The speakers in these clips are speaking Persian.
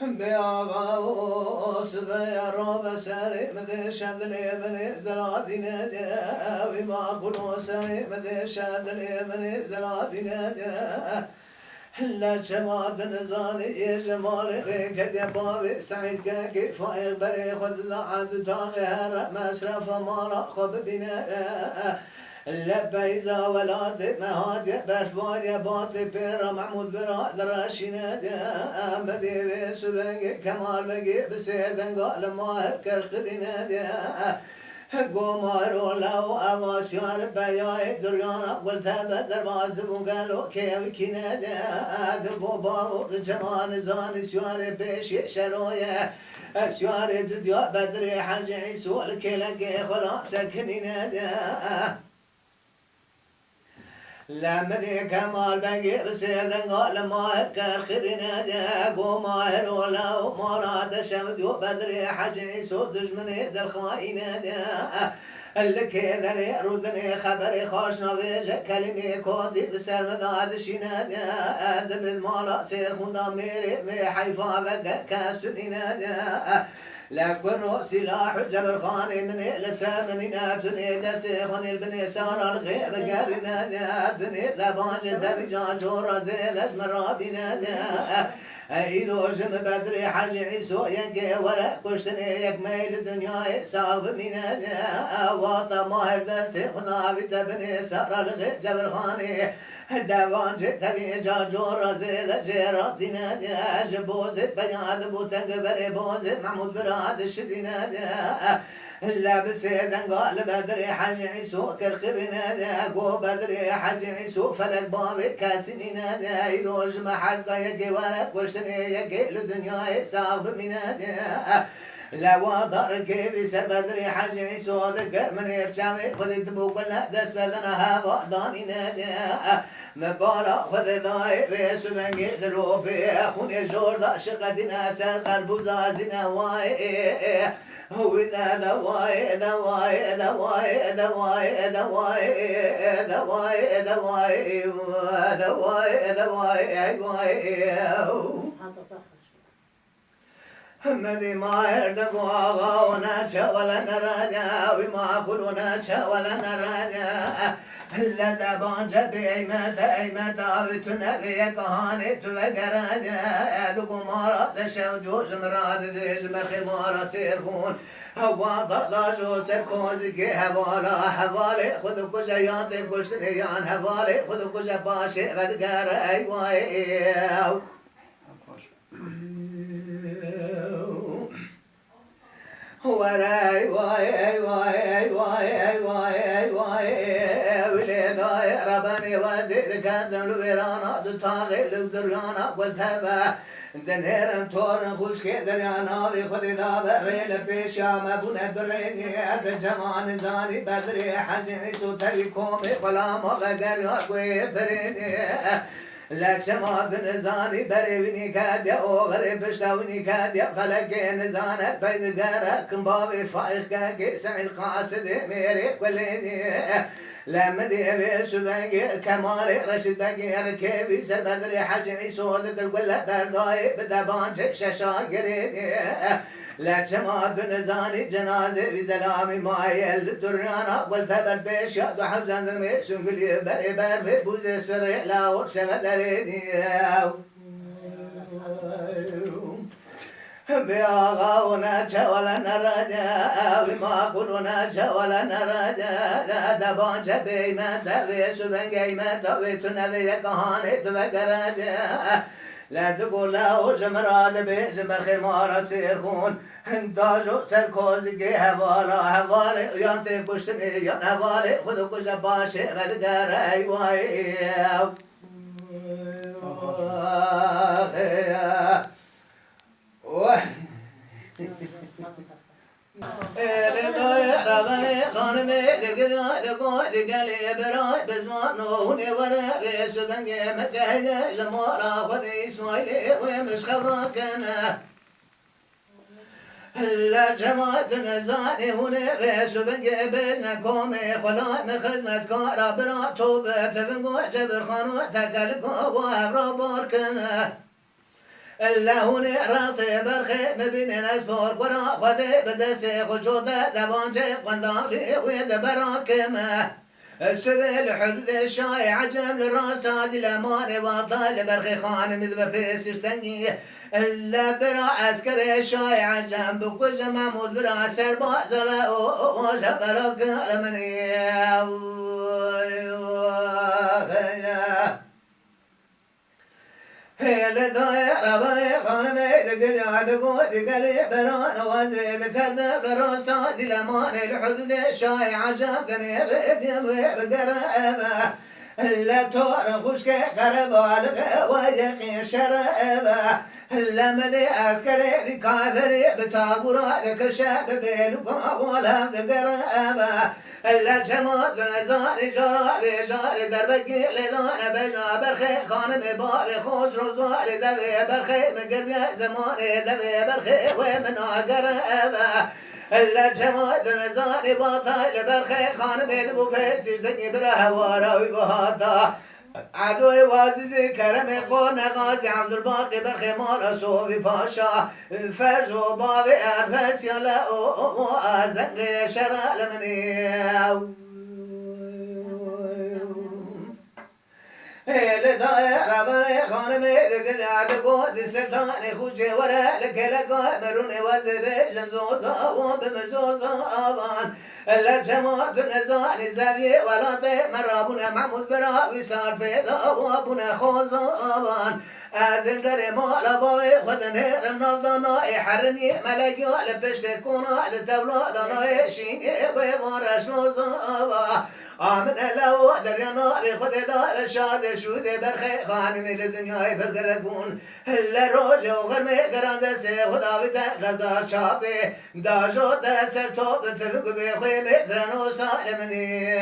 بياغاوس بيروب سري مذي شدلي بني دلادي نادي وما كلو سري مذي شدلي بني دلادي نادي لا شماد نزاني يا جمال ريكد يا بابي سعيد كاكي فايق بري خذ لعد تاغير مسرف مالا خب بنا لبيزا ولاد مهاد برفوار يا باطي بيرا محمود برا دراشينا دا مدي بسبنجي كمال بقي بسيدن قال ماهر كرخلينا دا قومارو لو أماسيار بياي دريانا قلتها بدرباز بقالو كيف كنا دا دبو بارو جمان زاني سيار بيشي شرويا سيار دديا بدري حاجي سوال كيلك خلاص سكنينا دا لمدي كمال بقي بسيدن قال ماهر كرخرنا دا قوماهر ولو مراد شمدو بدري حجي سودج من دالخاينة دا اللي كذا رودني خبري خوشنا بيجا كلمة كودي بسر مداد شينا دا دبد مالا سير خوندا ميري مي حيفا بقى كاستنينا دا لكبر رأسي لاح جبر خاني من لسامنينا تني دسيخني البني سار الغيب قارنا داتني لبانج دمجان جورا زيدت مرابينا دا اي روجم بدري حجي سو ينقي ورق كشتني يكميل دنيا صعب منا دا واطا ماهر دسيخنا بتبني سار الغيب جبر خاني دوان جتني جاجور زيد جيراتنا دا جبوز بياد بوتنگ بري بوز محمود براد شدينا دا لابس يدن قال بدري حجي سوق الخيرنا دا قو بدري حجي سوق فلك بابي كاسنينا دا يروج محل يجي ورق وشتني يجي لدنيا صعب منا دا لو دار كيف سر بدري حجي سودك من يرشامي خذت بوكلا دس بدنا هوا داني نادا مبارا خذ ذاي في سبنجي دروبي خوني جوردا شقدنا سر قلبوزا زنا واي هو ذا دواي دواي دواي دواي دواي دواي دواي دواي دواي دواي همدي ما يردق آغا وناتشا ولا نراجع وما كلنا تشا ولا نراجع هلا دبانجا بأيمات أيمات آوتنا بيا كهاني تبقراجع يدقو مارا دشا جوج مراد ديج مخمارا سيرخون هوا ضلاجو سركوزكي هوالا حوالي خذو كجيانتي كشتنيان حوالي خذو كجا باشي غدقار أيواي وراي واي واي واي واي واي وليداي رباني وزيد كان لويرانا دطاغي لدريانا قلتها دنيرن تورن خوش كدريانا بخدي لا بريل بيشا ما بنا دريني اد جمان زاني بدري حجي سوتي كومي ولا ما غير قوي بريني لا شماد نزاني بريوني كاد يا غريب بشتاوني كاد يا خلق نزانة بين دارك بابي فايق كاكي سعيد قاصد ميري كليني لا مدي بسبنجي كمالي رشد بقي ركبي سر بدري حجي سود درقلا برداي بدبانج شاشا قريني لا شماد نزاني جنازة في زلامي مايل دريانا والفبر بيش يادو حفظان درمي سنقلي بري برفي بوزي سري لا ورشا دريني بياغا وناتشا ولا نراجع وما كلنا تشا ولا نراجع دبانجا بيما تبي سبنجي ما تبي تنبي كهاني تبقراجع لا تقول له جمراد بجمر خمار سيرخون انتاجو سركوزي هوالا هوالي يانتي كشتني يان هوالي خذو كجا باشي غدقار ايواي ربني قانمي دقنا دقوا دقالي براي بزمانوني ورا بسبنجي مكاية لمارا خذي اسمايلي ومش خبراكنا لا جماد نزاني ونغيس وبنجيبنا كومي خلام خدمة كارا براتو بتفنقو جبر خانو تقلقو وابربوركنا إلا هوني راطي برخي مبين نسبور برا خذي بدسي خجودة دبانجي قنداري ويد براكمه السبيل حد الشاي عجم للراس هادي الأمان وطال برخي خان مذبة في سرتني إلا برا عسكري الشاي عجم بكل محمود برا سربا زلا وجبرك لمني هي لداير بني خانمي دقل عدقو دقلي بران وزيد كذب للرصاد الأمان الحدود الشاي عجب دني ريد يبوي بقرابة إلا تور خشك قرب والغ ويقين شرابة إلا مدي عسكري ذي كافري بتابورا ذك الشاب بيلقا ولا ذقرابة إلا جماد نزاري جرابي جاري دربكي لدان بجنا برخي خانم بابي خسرو زاري دبي برخي مقرقى زماني دبي برخي ومن قرابة إلا جماد نزاري باطل برخي خانم دبو في سيرتني برها وراوي بهاتا عدوي وازيزي كرمي قرن غازي عبد الباقي برخي مال صوفي باشا فرجو بابي أرفس يلا وازنقي شرع لمني لداير بني خانمي دقل عدقود سلطاني خوشي ورا لكلكو مروني وزبي جنزوزا وبمزوزا آبان إلا جماد نزاني زاوية ولا طيب مرابونا محمود براوي صار بيضا وابونا خوزابان أزل قري مالا باوي خدني النفضنا يحرني ملاقي لبشت كونا لتولادنا يشيني ويمارش نوزابا آمن لو درينا بخد دا الشاد شود برخي خانمي للدنيا يفرقلكون إلا روج وغرمي قران سي خدا بتغزا شابي دا جوت سر توب تفق بخي مدرنو سالمني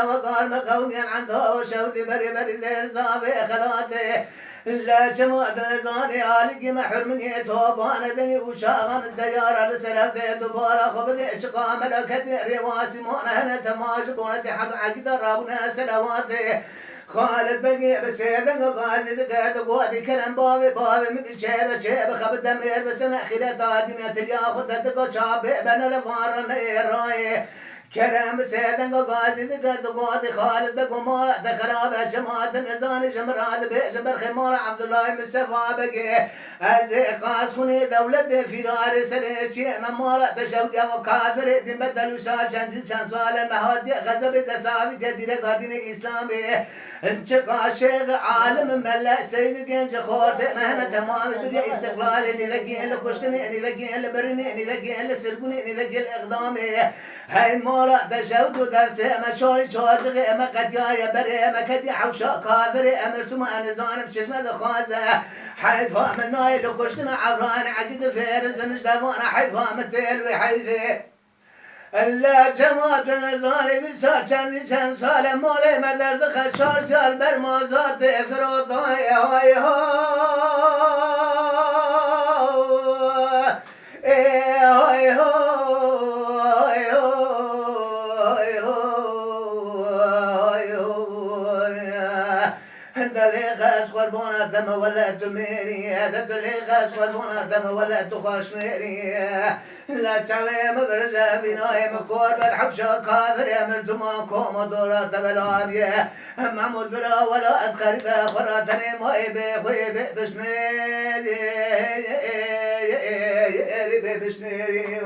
وقال مقومي عنده وشودي بري بري دير زابي خلاتي لا جماد نزاني آلقي محر من يتوبان دني وشاغن الديار لسرفتي دبارا خبدي شقا ملكتي رواسي مونا هنا تماجبونة حق عقد رابنا سلواتي خالد بقي بسيدن غازي دقرد قوادي كرم بابي بابي من شيبه شيبه خبد دمير بسنة خيرة دادمية الياخد دقو شابي بنا لفارن راي كرم سيدن غازي دقرد قوادي خالد بقو مالا تخراب شمات نزاني جمراد بجبر خمار عبد الله مصطفى بقي ازي قاسخوني دولة فرار سريشي ممالا تشودي وكافر دين بدلو سال شان سال المهادي غزب دساوي تدير قادين اسلامي انشقا شيخ عالم ملا سيد جنج خورد مهنة تمام بدي استقلال اللي ذكي اللي كشتني اللي ذكي اللي برني اللي ذكي اللي سرقني اللي ذكي الاقدامي هاي مالا تشودو دسته ما شوري شورجي ما قد يا بري ما قد حوشا كافر امرتو ما نزانم شرمه خازه حيفا من نايل وكشتنا عفران عقد فيرز نجدبانا حيفا من تلوي حيفي إلا جماد نزالي بسار چند سال مولي مدرد خشار سال برمازات افراطاي هاي هاي دليخاس قربونا تم ولدت ميري دليخاس قربونا تم ولدت خاشميري لا تشوي مبرجة بناي مكور بالحبشة كافر يمرت ما كوم دورة بلابية محمود برا ولا أدخل خراتني ماي بخوي بشنيدي بشنيدي